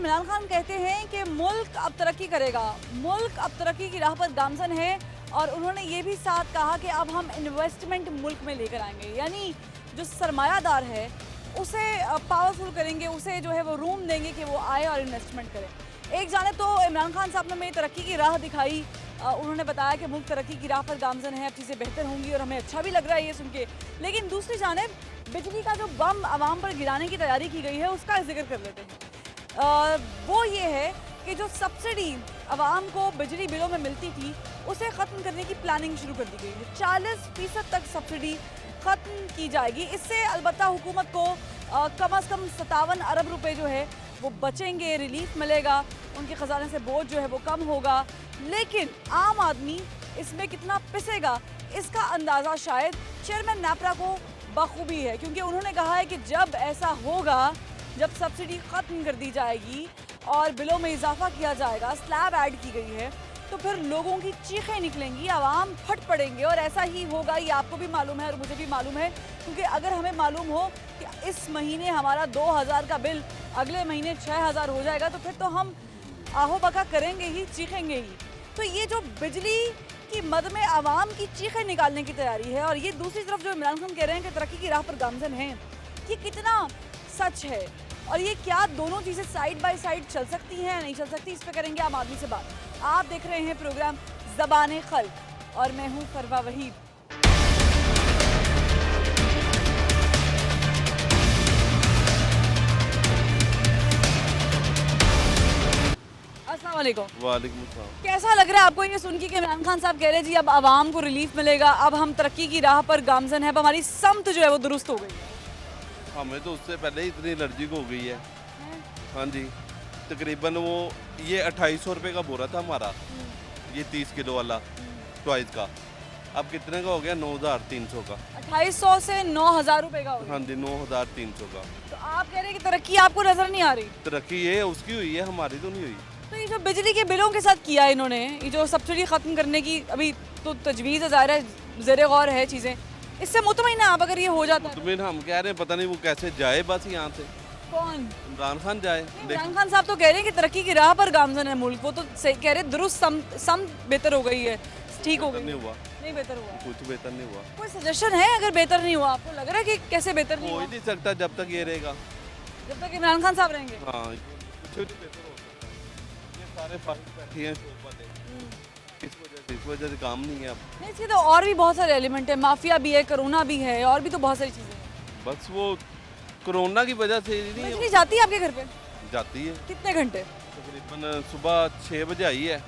इमरान खान कहते हैं कि मुल्क अब तरक्की करेगा, मुल्क अब तरक्की की राह पर गामजन है। और उन्होंने ये भी साथ कहा कि अब हम इन्वेस्टमेंट मुल्क में लेकर आएंगे, यानी जो सरमायादार है उसे पावरफुल करेंगे, उसे जो है वो रूम देंगे कि वो आए और इन्वेस्टमेंट करे। एक जाने तो इमरान खान साहब ने हमें तरक्की की राह दिखाई, उन्होंने बताया कि मुल्क तरक्की की राह पर गामजन है, अब चीज़ें बेहतर होंगी और हमें अच्छा भी लग रहा है ये सुन के। लेकिन दूसरी जानिब बिजली का जो बम आवाम पर गिराने की तैयारी की गई है उसका जिक्र कर लेते हैं। वो ये है कि जो सब्सिडी आवाम को बिजली बिलों में मिलती थी उसे ख़त्म करने की प्लानिंग शुरू कर दी गई है। 40% तक सब्सिडी ख़त्म की जाएगी। इससे अलबत्ता हुकूमत को कम से कम 57 अरब रुपए जो है वो बचेंगे, रिलीफ मिलेगा, उनके ख़जाने से बोझ जो है वो कम होगा। लेकिन आम आदमी इसमें कितना पिसेगा इसका अंदाज़ा शायद चेयरमैन नापरा को बखूबी है, क्योंकि उन्होंने कहा है कि जब ऐसा होगा, जब सब्सिडी ख़त्म कर दी जाएगी और बिलों में इजाफा किया जाएगा, स्लैब ऐड की गई है, तो फिर लोगों की चीखें निकलेंगी, आवाम फट पड़ेंगे। और ऐसा ही होगा, ये आपको भी मालूम है और मुझे भी मालूम है, क्योंकि अगर हमें मालूम हो कि इस महीने हमारा 2000 का बिल अगले महीने 6000 हो जाएगा, तो फिर तो हम आहो बका करेंगे ही, चीखेंगे ही। तो ये जो बिजली की मद में आवाम की चीखें निकालने की तैयारी है, और ये दूसरी तरफ जो इमरान खान कह रहे हैं कि तरक्की की राह पर गामजन है, ये कितना सच है और ये क्या दोनों चीज़ें साइड बाय साइड चल सकती हैं, नहीं चल सकती, इस पर करेंगे आम आदमी से बात। आप देख रहे हैं प्रोग्राम ज़बान खल्क और मैं हूँ फरवा वहीद। अस्सलाम वालेकुम। वालेकुम अस्सलाम। कैसा लग रहा है आपको ये सुन के कि इमरान खान साहब कह रहे हैं जी अब आवाम को रिलीफ मिलेगा, अब हम तरक्की की राह पर गामजन है, अब हमारी समत जो है वो दुरुस्त हो गई है? हमें तो उससे पहले ही इतनी एलर्जी हो गई है। हाँ जी, तकरीबन वो ये 2800 रुपये का बोरा था हमारा, ये 30 किलो वाला ट्वाइस का, अब कितने का हो गया? 9300 का। 2800 से 9000 रुपए का हो गया। हाँ जी, 9300 का। तो आप कह रहे हैं कि तरक्की आपको नजर नहीं आ रही? तरक्की ये उसकी हुई है, हमारी तो नहीं हुई। तो ये जो बिजली के बिलों के साथ किया इन्होंने, ये जो सब्सिडी खत्म करने की अभी तो तजवीज़ है, ज़ाहिर है ज़ेरे गौर है चीज़ें, इससे मुतमईन है आप अगर ये हो जाता है? तुम्हें हम कह रहे हैं पता नहीं वो कैसे जाए, बस यहाँ से कौन? इमरान खान जाए। इमरान खान साहब तो कह रहे हैं कि तरक्की की राह पर गामजन है मुल्क, वो तो सही कह रहे हैं, दुरुस्त सम बेहतर हो गई है, ठीक हो गई। नहीं हुआ, नहीं बेहतर हुआ, कुछ बेहतर नहीं हुआ। कोई सजेशन है अगर बेहतर नहीं हुआ? आपको लग रहा है कि कैसे बेहतर नहीं हो हुआ? ही नहीं सकता जब तक ये रहेगा। जब तक इमरान खान साहब रहेंगे। हाँ, कुछ नहीं बेहतर हो सकता। ये सारे फाइल बैठी हैं शोर वाले, इस वजह से काम नहीं है अब। नहीं, इसके तो और भी बहुत सारे एलिमेंट है, माफिया भी है, कोरोना भी है, और भी तो बहुत सारी चीजें हैं। बस वो कोरोना की वजह से ही नहीं बिजली जाती है आपके घर पे? जाती है। कितने घंटे? तकरीबन सुबह 6 बजे आई है,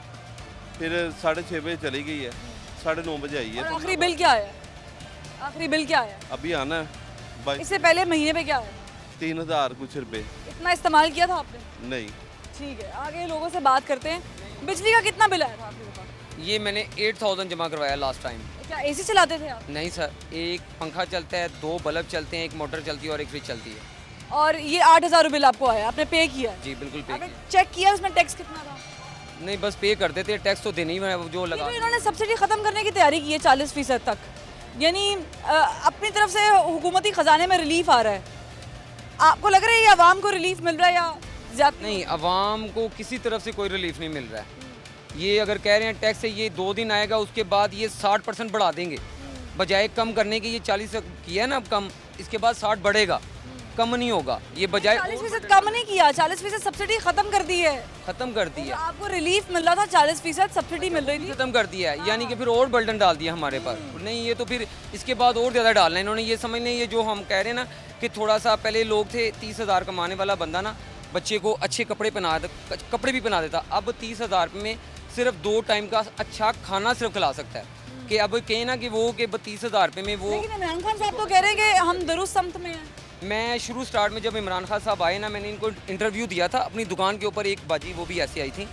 फिर 6:30 बजे चली गई है, 9:30 बजे आई और है। आखिरी बिल क्या आया? आखिरी बिल क्या आया? अभी आना है भाई, इससे पहले महीने पे क्या आया? 3000 कुछ रुपए। इतना इस्तेमाल किया था आपने? नहीं, ठीक है, आगे लोगों से बात करते हैं। बिजली का कितना बिल आया था आपके पास? ये मैंने 8000 जमा करवाया लास्ट टाइम। क्या एसी चलाते थे आप? नहीं सर, एक पंखा चलता है, 2 बल्ब चलते हैं, एक मोटर चलती है और एक फ्रिज चलती है। और ये 8000 बिल आपको आया, आपने पे किया? जी बिल्कुल पे आपने किया। चेक किया उसमें टैक्स कितना था? नहीं बस पे कर देते, टैक्स तो देने ही है जो ये लगा। तो इन्होंने सब्सिडी खत्म करने की तैयारी की है 40% तक, यानी अपनी तरफ से हुकूमती खजाने में रिलीफ आ रहा है। आपको लग रहा है ये आवाम को रिलीफ मिल रहा है या ज्यादा? नहीं, आवाम को किसी तरफ से कोई रिलीफ नहीं मिल रहा है। ये अगर कह रहे हैं टैक्स से ये 2 दिन आएगा, उसके बाद ये 60% बढ़ा देंगे, बजाय कम करने के। ये 40 किया है ना अब कम, इसके बाद 60 बढ़ेगा, कम नहीं होगा। ये बजाय 40% कम नहीं किया, 40% सब्सिडी खत्म कर दी है। खत्म कर दी जो है, आपको रिलीफ मिल रहा था 40% सब्सिडी मिल रही थी। खत्म कर दिया है, यानी कि फिर और बर्डन डाल दिया हमारे पर। नहीं, ये तो फिर इसके बाद और ज़्यादा डालना है इन्होंने। ये समझ लें, ये जो हम कह रहे हैं ना कि थोड़ा सा पहले लोग थे 30,000 कमाने वाला बंदा ना, बच्चे को अच्छे कपड़े कपड़े भी पहना देता, अब 30,000 में सिर्फ 2 टाइम का अच्छा खाना सिर्फ खिला सकता है। कि अब कहें ना कि वो कि 30,000 रुपये में वो। लेकिन इमरान खान साहब तो कह रहे हैं कि हम दुरुस्त समत में हैं। मैं शुरू स्टार्ट में जब इमरान खान साहब आए ना, मैंने इनको इंटरव्यू दिया था अपनी दुकान के ऊपर। एक बाजी वो भी ऐसी आई थी,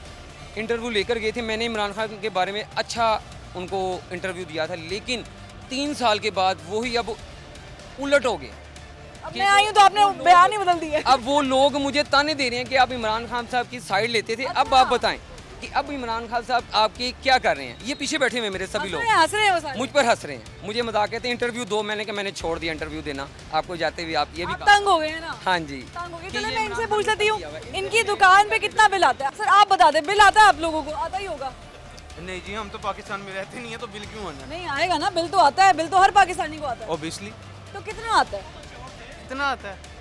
इंटरव्यू लेकर गए थे, मैंने इमरान खान के बारे में अच्छा उनको इंटरव्यू दिया था। लेकिन 3 साल के बाद वही अब उलट हो गए। अब मैं आई हूँ तो आपने बयान ही बदल दिया। अब वो लोग मुझे ताने दे रहे हैं कि आप इमरान खान साहब की साइड लेते थे, अब आप बताएं। कि अब इमरान खान साहब आपके क्या कर रहे हैं। ये पीछे बैठे हुए मेरे सभी लोग हंस रहे हैं वो सारे। मुझ पर हंस रहे हैं, मुझे मजाक कहते हैं इंटरव्यू दो, मैंने कहा मैंने छोड़ दिया इंटरव्यू देना, आपको जाते हुए आप ये भी आप बात- तंग हो गए हैं ना। हाँ जी तंग हो गए। कि चलो ये मैं इनसे इमरान पूछ खान लेती हूँ, किया हुआ है। इनकी दुकान पे कितना बिल आता है? सर आप बता दें, बिल आता है आप लोगों को? आता ही होगा। नहीं जी, हम तो पाकिस्तान में रहते नहीं है, तो बिल क्यों आना है? नहीं आएगा ना, बिल तो आता है, बिल तो हर पाकिस्तानी को आता है। ऑब्वियसली तो कितना आता है? कितना आता है?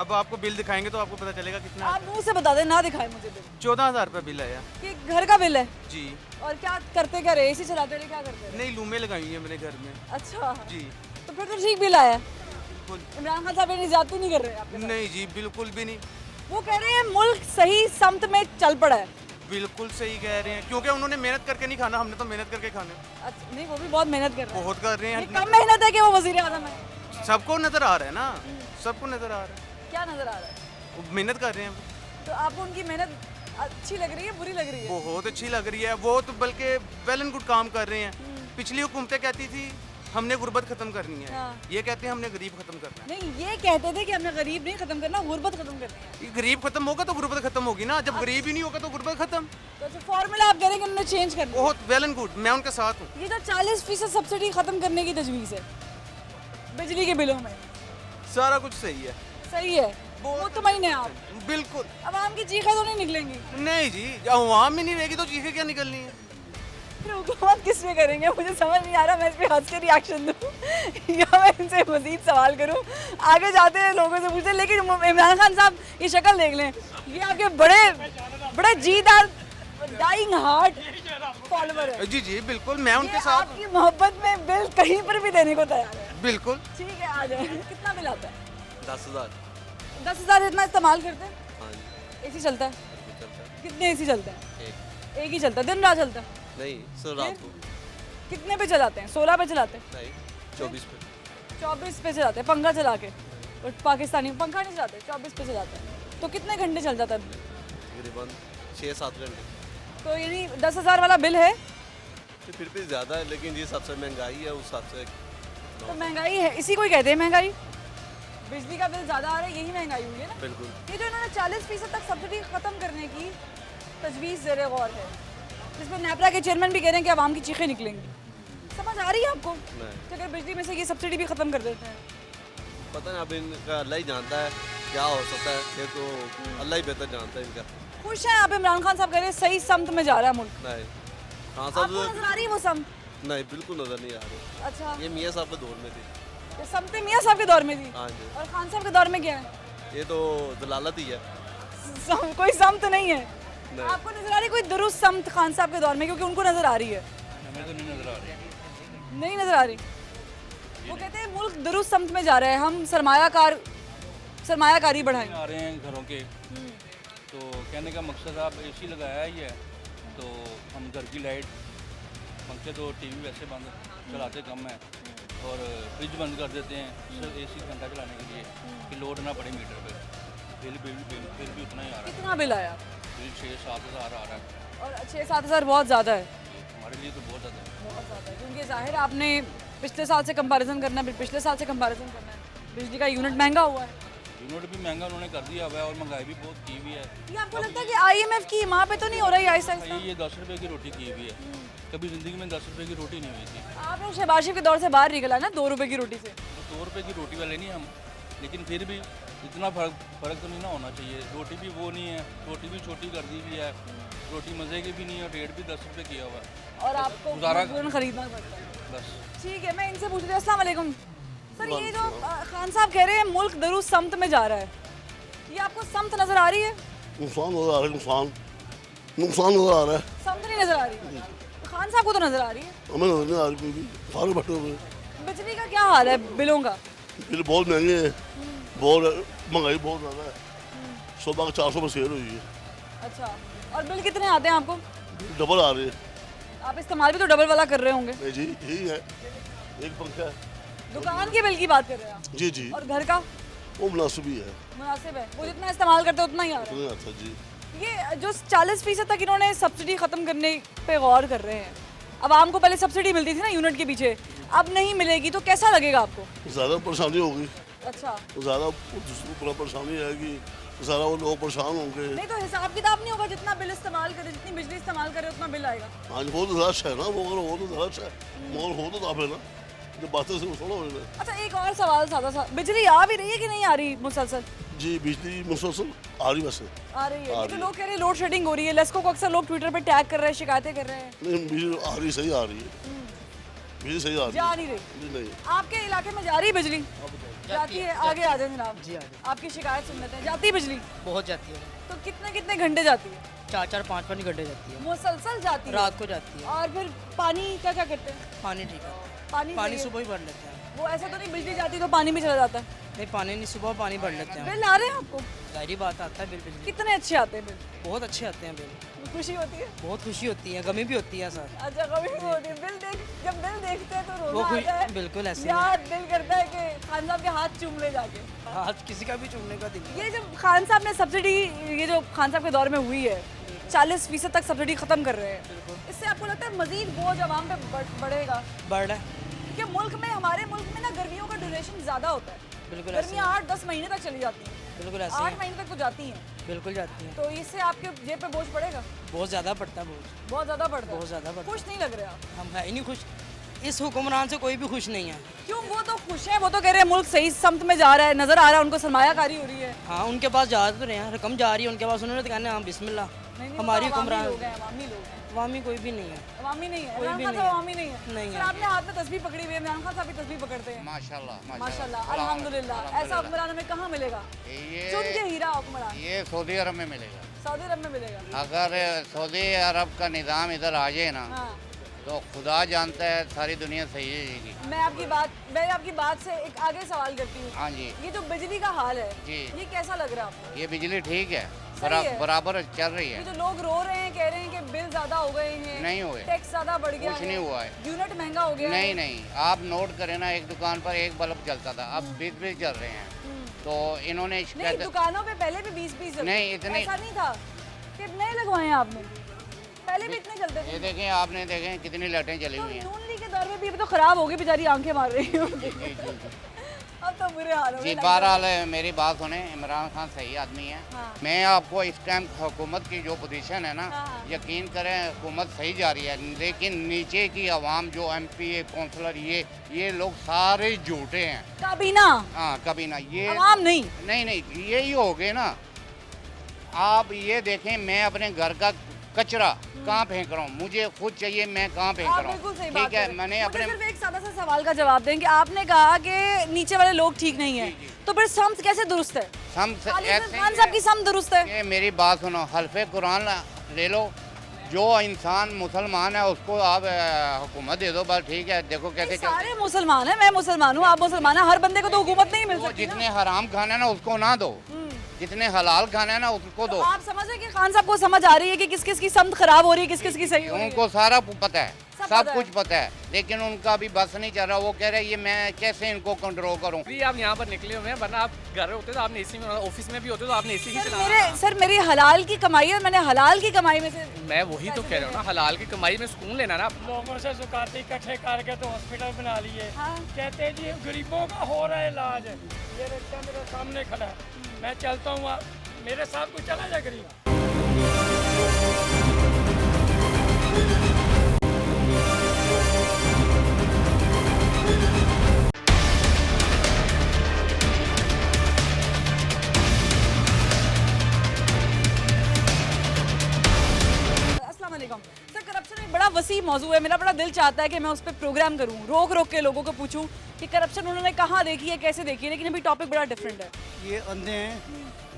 अब आपको बिल दिखाएंगे तो आपको पता चलेगा कितना। आप मुंह से बता दें, ना दिखाए मुझे बिल। 14,000 रुपये बिल आया कि घर का बिल है। जी। और क्या करते, क्या रहे? एसी चलाते रहे, क्या करते रहे? नहीं, लूमें लगाई हुई है मेरे घर में। अच्छा जी तो फिर तो ठीक बिल आया है। बिल्कुल। इमरान खान साहब इतनी ज्यादती नहीं कर रहे आपके साथ। नहीं जी, बिल्कुल भी नहीं। वो कह रहे हैं मुल्क सही समत में चल पड़ा है। बिल्कुल सही कह रहे हैं, क्योंकि उन्होंने मेहनत करके नहीं खाना, हमने तो मेहनत करके खाना है। अच्छा नहीं, वो भी बहुत मेहनत कर रहे हैं। बहुत कर रहे ये हैं। कम मेहनत है कि वो वजीर आजम है? सबको नजर आ रहा है ना, सबको नजर आ रहा है, क्या नजर आ रहा है? वो मेहनत कर रहे हैं। तो आपको उनकी मेहनत अच्छी लग रही है, बुरी लग रही है? बहुत अच्छी लग रही है, वो तो बल्कि वेल एंड गुड काम कर रहे हैं। पिछली हुकूमतें कहती थी हमने गुर्बत खत्म करनी है, हाँ। ये कहते हैं हमने गरीब खत्म करना नहीं, ये कहते थे कि हमने गरीब नहीं खत्म करना, गुर्बत खत्म करनी है। है। ये गरीब खत्म होगा तो गुर्बत खत्म होगी ना, जब गरीब ही नहीं होगा तो गुर्बत खत्म। तो अच्छा फॉर्मूला आप कह रहे हैं कि उन्होंने चेंज करना है। बहुत वेल एंड गुड, मैं उनके साथ हूँ। ये जो 40% सब्सिडी खत्म करने की तजवीज़ है बिजली के बिलों में, सारा कुछ सही है। सही है? मुतमईन है आप? बिल्कुल आवाम की चीखें तो नहीं निकलेंगी? नहीं जी, जब अवाम में नहीं रहेगी तो चीखें क्या निकलनी है। फिर हुकूमत किस पे करेंगे? मुझे समझ नहीं आ रहा, मैं इस पे हंस के रिएक्शन दूँ या मैं इनसे मजीद सवाल करूँ। आगे जाते हैं, लोगों से पूछते हैं। लेकिन इमरान खान साहब ये शक्ल देख लें, ये आपके बड़े बड़े जीदार डाइंग हार्ट फॉलोवर है। जी जी बिल्कुल, मैं ये उनके साथ हूँ। आपकी मोहब्बत में बिल कहीं पर भी देने को तैयार है। बिल्कुल। ठीक है, आ जाए। कितना बिल आता है? 10,000। 10,000 इतना इस्तेमाल करते हैं? हाँ जी, एसी चलता है? चलता है। कितने एसी चलते हैं? एक एक ही चलता है, दिन रात चलता है? नहीं, सर रात को कितने पे चलाते हैं? 16 पे चलाते हैं? नहीं, 24 पे। 24 पे चलाते हैं पंखा चला के? और पाकिस्तानी पंखा नहीं चलाते, 24 पे चलाते हैं। तो कितने घंटे चल जाता है? तकरीबन 6-7 घंटे। तो यानी 10,000 वाला बिल है तो फिर भी ज़्यादा है, लेकिन जिस हिसाब से महंगाई है उस हिसाब से तो महंगाई है, इसी को ही कहते हैं महंगाई। बिजली का बिल ज़्यादा आ रहा है, यही महंगाई हुई है ना? बिल्कुल। ये जो इन्होंने 40% तक सब्सिडी ख़त्म करने की तजवीज़ ज़ेर गौर है, जिसमें नेपरा के चेयरमैन भी कह रहे हैं कि आवाम की चीखें निकलेंगी। समझ आ रही है आपको नहीं, कि अगर बिजली में से ये सब्सिडी भी ख़त्म कर देते हैं? पता नहीं, अब इनका अल्लाह ही जानता है क्या हो सकता है, ये तो अल्लाह ही बेहतर जानता है इनका। खुश हैं आप? इमरान खान साहब कह रहे हैं सही समत में जा रहा है मुल्क। नहीं, खान आपको साहब नजर आ रही है वो समत? नहीं, बिल्कुल नज़र नहीं आ रही। अच्छा, ये मियाँ साहब के दौर में थी। ये समतें मियाँ साहब के दौर में थी हाँ जी, और खान साहब के दौर में क्या है? ये तो दलालत ही है। कोई समत नहीं है। नहीं, आपको नजर आ रही है कोई दुरुस्त समत खान साहब के दौर में? क्योंकि उनको नजर आ रही है। हमें तो नहीं नज़र आ रही। नहीं नजर आ रही। वो कहते हैं मुल्क दुरुस्त समत में जा रहा है, हम सरमायाकारी बढ़ाएंगे। आ रहे हैं घरों के, तो कहने का मकसद आप एसी लगाया ही है तो हम घर की लाइट, पंखे तो टीवी वैसे बंद चलाते कम है और फ्रिज बंद कर देते हैं सिर्फ एसी घंटा चलाने के लिए कि लोड ना पड़े मीटर पे। बिल फिर भी उतना ही आ रहा है। कितना बिल आया? बिल 6-7 हज़ार आ रहा है। और 6-7 हज़ार बहुत ज़्यादा है। हमारे लिए तो बहुत ज़्यादा है। बहुत ज़्यादा है, क्योंकि जाहिर है आपने पिछले साल से कंपैरिजन करना है, पिछले साल से कंपैरिजन करना है। बिजली का यूनिट महंगा हुआ है। यूनिट भी महंगा उन्होंने कर दिया हुआ है और महंगाई भी बहुत की हुई है। ये आपको लगता है कि IMF की माँ पे तो नहीं हो रही आहिस्ता आहिस्ता? भाई ये 10 रुपये की रोटी की हुई है, कभी ज़िंदगी में 10 रुपये की रोटी नहीं हुई थी। आप लोग शहबाज शरीफ के दौर से बाहर निकला ना 2 रुपए की रोटी से। तो 2 रुपये की रोटी वाले नहीं हम, लेकिन फिर भी इतना फ़र्क तो नहीं ना होना चाहिए। रोटी भी वो नहीं है, रोटी भी छोटी कर दी हुई है, रोटी मज़े की भी नहीं है और रेट भी 10 रुपये किया हुआ है। और आपको गुजारा- मजबूरन खरीदना पड़ता है। बस ठीक है, मैं इनसे पूछ रही हूँ। अस्सलाम वालेकुम सर, ये जो खान साहब कह रहे हैं मुल्क दुरुस्त समत में जा रहा है, ये आपको समत नजर आ रही है? नुकसान नजर आ रहा है, नुकसान नजर आ रहा है। समत नहीं नजर आ रही? खान साहब को तो नजर आ रही है। हमें नजर नहीं आ रही कोई भी, सारे बैठे हुए हैं। बिजली का क्या हाल है बिलों का? बिल बहुत महंगे हैं, बहुत महंगाई बहुत ज़्यादा है। 100 का 400 में सेल हुई है, अच्छा, और बिल कितने आते हैं आपको? डबल आ रही है। आप इस्तेमाल भी तो डबल वाला कर रहे होंगे। नहीं जी, यही है, एक पंखा है। दुकान के बिल की बात कर रहे हैं आप? जी जी, और घर का वो मुनासिब ही है, मुनासिब है, वो जितना इस्तेमाल करते हैं उतना ही आ रहा नहीं आता जी। है। ये जो 40% तक इन्होंने सब्सिडी ख़त्म करने पे गौर कर रहे हैं, आवाम को पहले सब्सिडी मिलती थी ना यूनिट के पीछे, अब नहीं मिलेगी तो कैसा लगेगा आपको? ज़्यादा परेशानी होगी, अच्छा, तो ज़्यादा दूसरों को परेशानी आएगी, तो सारा वो लोग परेशान होंगे। नहीं तो हिसाब किताब नहीं होगा, जितना बिल इस्तेमाल करे, जितनी बिजली इस्तेमाल करे उतना बिल आएगा। हाँ वो तो रश है ना, वो अगर हो तो रश है, मगर हो तो तब है ना, जब बातें से थोड़ा हो जाए। अच्छा एक और सवाल सादा सा, बिजली आ भी रही है कि नहीं आ रही मुसलसल? जी बिजली मुसलसल आ रही वैसे। आ रही है। आ ये तो रही लोग कह रहे हैं लोड शेडिंग हो रही है, लेस्को को अक्सर लोग ट्विटर पे टैग कर रहे हैं, शिकायतें कर रहे हैं। नहीं बिजली आ रही, सही आ रही है, बिजली सही आ रही जा है। नहीं रही। नहीं आपके इलाके में जा रही है बिजली? जाती है। आगे आ जाए जनाब जी आगे आपकी शिकायत सुन लेते हैं। जाती है बिजली बहुत जाती है, तो कितने कितने घंटे जाती है? 4-4 5-5 घंटे जाती है, मुसलसल जाती है। रात को जाती है। और फिर पानी क्या क्या करते हैं? पानी ठीक है, पानी पानी सही है। सुबह ही भर लेते हैं। वो ऐसा तो नहीं बिजली जाती तो पानी भी चला जाता है? नहीं पानी नहीं, सुबह पानी भर लेते हैं। बिल आ रहे हैं आपको? जाहिर बात आता है बिल, बिजली कितने अच्छे आते हैं बिल? बहुत अच्छे आते हैं बिल, खुशी होती है? बहुत खुशी होती है, गमी भी होती है सर। अच्छा कभी भी होती है बिल देख, जब बिल देखते हैं तो वो रोना खुश- आता है। बिल्कुल ऐसे ही यार दिल करता है कि खान साहब के हाथ चूम ले जाके। आज किसी का भी चूमने का दिल नहीं। ये जब खान साहब ने सब्सिडी, ये जो खान साहब के दौर में हुई है, 40% तक सब्सिडी खत्म कर रहे हैं, इससे आपको लगता है मजीद बोझ आवाम पे बढ़ेगा? बढ़ रहा है, क्योंकि मुल्क में, हमारे मुल्क में ना गर्मियों का ड्यूरेशन ज़्यादा होता है। बिल्कुल ऐसे गर्मियाँ 8-10 महीने तक चली जाती हैं, बिल्कुल ऐसे 8 ही, महीने तक तो जाती हैं। बिल्कुल जाती है। तो इससे आपके जेब पे बोझ पड़ेगा? बहुत ज़्यादा पड़ता है बोझ, बहुत ज़्यादा पड़ता है। बहुत ज़्यादा पड़ता खुश नहीं लग रहे आप? है। हम है ही नहीं खुश, इस हुक्मरान से कोई भी खुश नहीं है। क्यों? वो तो खुश है, वो तो कह रहे हैं मुल्क सही समत में जा रहा है, नजर आ रहा है उनको, सरमायाकारी हो रही है। हाँ उनके पास जा तो रहे हैं, रकम जा रही है उनके पास, उन्होंने तो कहना है हाँ बिस्मिल्लाह। नहीं, नहीं, हमारी वो तो हुक्मरान अवामी लोग हैं, अवामी लोग हैं। अवामी कोई भी नहीं है। अवामी नहीं है, कोई इमरान भी खान नहीं साहब है। अवामी नहीं है। नहीं सर है। आपने हाथ में तस्बीह पकड़ी हुई है, इमरान खान साहब भी तस्बीह पकड़ते हैं। माशाल्लाह माशाल्लाह, अल्हम्दुलिल्लाह। ऐसा हुक्मरान हमें कहाँ मिलेगा? चुन के ये हीरा हुक्मरान ये सऊदी अरब में मिलेगा। सऊदी अरब में मिलेगा। अगर सऊदी अरब का निज़ाम इधर आ जाए ना हाँ, तो खुदा जानता है सारी दुनिया सही हो जाएगी। मैं आपकी बात से एक आगे सवाल करती हूँ। हाँ जी, ये जो बिजली का हाल है, जी। ये कैसा लग रहा है आपको? ये बिजली ठीक है, सही है। बराबर चल रही ये है। जो लोग रो रहे हैं, कह रहे हैं कि बिल ज्यादा हो गए हैं, नहीं हुए, टैक्स ज्यादा बढ़ गया कुछ नहीं हुआ है। यूनिट महंगा हो गया नहीं है। नहीं, आप नोट करें ना, एक दुकान पर एक बल्ब चलता था, अब 20 चल रहे हैं। तो इन्होंने नहीं, शिकायत, दुकानों पे पहले भी 20 नहीं, इतने- ऐसा नहीं था कि नए लगवाए हैं आपने, पहले भी इतने चलते ये थे। देखें, आपने देखें कितनी लाइटें चली तो हुई हैं। नून लीग के दौर में भी अभी तो खराब होगी, बेचारी आंखें मार रही है। जी जी जी अब तो बुरे हाल हो जी, गए। बहरहाल मेरी बात सुने, इमरान खान सही आदमी है। हाँ। मैं आपको इस टाइम हुकूमत की जो पोजीशन है ना, हाँ। यकीन करें हुकूमत सही जा रही है, लेकिन नीचे की आवाम जो MP काउंसलर ये लोग सारे झूठे हैं। काबीना, हाँ कभी ना, ये आवाम नहीं। नहीं यही हो गए ना। आप ये देखें, मैं अपने घर का कचरा कहाँ फेंक रहा हूँ, मुझे खुद चाहिए, मैं कहाँ फेंक आप रहा बिल्कुल सही हूँ। बात ठीक है, करें। मैंने मुझे अपने सिर्फ एक सादा सा सवाल का जवाब दें कि आपने कहा कि नीचे वाले लोग ठीक नहीं है, जी, जी। तो फिर समत कैसे दुरुस्त है? हम खालिद ऐसे खान साहब की समत दुरुस्त है? ये मेरी बात सुनो, हल्फे कुरान ले लो, जो इंसान मुसलमान है उसको आप हुकूमत दे दो, बस ठीक है। देखो कैसे चलते सारे मुसलमान हैं, मैं मुसलमान हूँ, आप मुसलमान हैं, हर बंदे को तो हुकूमत नहीं मिल हैं। सकती ना। जितने हराम खाना है ना उसको ना दो, जितने हलाल खाना है ना उसको तो दो। आप समझ रहे हैं कि खान साहब को समझ आ रही है कि किस किस की समत खराब हो रही है, किस किस की सही हो रही है? उनको सारा पता है, सब पता सब है। कुछ पता है, लेकिन उनका भी बस नहीं चल रहा। वो कह रहे ये मैं कैसे इनको कंट्रोल करूं। भी आप यहाँ पर निकले हुए हैं, वरना आप घर होते तो आपने एसी में, ऑफिस में भी होते तो आपने एसी ही चलाना। सर मेरी हलाल की कमाई है, मैंने हलाल की कमाई में से मैं वही तो कह रहा हूँ ना, हलाल की कमाई में सुकून लेना ना। लोगों से जुकाते इकट्ठे करके तो हॉस्पिटल बना लिए। हाँ। कहते हैं जी गरीबों का हो रहा है इलाज। ये रिक्शा मेरे सामने खड़ा है, मैं चलता हूँ, मेरे साथ कोई चला जाए गरीब। अस्सलाम वालेकुम। सर करप्शन एक बड़ा वसी मौजू है, मेरा बड़ा दिल चाहता है कि मैं उस पर प्रोग्राम करूं, रोक रोक के लोगों को पूछूं कि करप्शन उन्होंने कहाँ देखी है, कैसे देखी है, लेकिन अभी टॉपिक बड़ा डिफरेंट है। ये अंधे हैं,